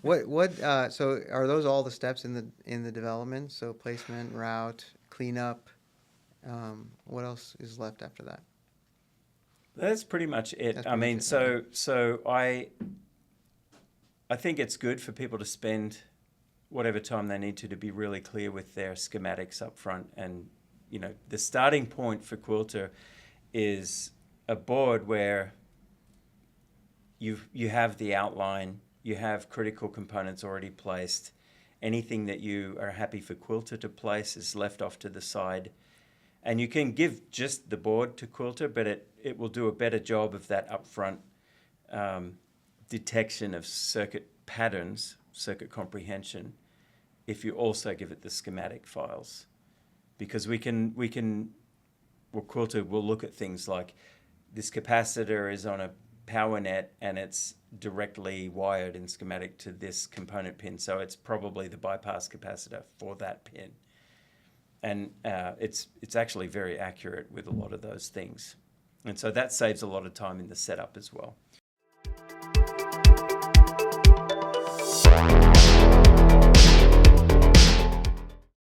So are those all the steps in the development? So placement, route, cleanup. What else is left after that? That's pretty much it. That's I pretty much mean, it. Okay. I think it's good for people to spend whatever time they need to be really clear with their schematics up front. And, the starting point for Quilter is a board where you have the outline, you have critical components already placed. Anything that you are happy for Quilter to place is left off to the side. And you can give just the board to Quilter, but it will do a better job of that upfront detection of circuit patterns, circuit comprehension, if you also give it the schematic files. Because Quilter will look at things like this capacitor is on a power net and it's directly wired in schematic to this component pin. So it's probably the bypass capacitor for that pin. And it's actually very accurate with a lot of those things. And so that saves a lot of time in the setup as well.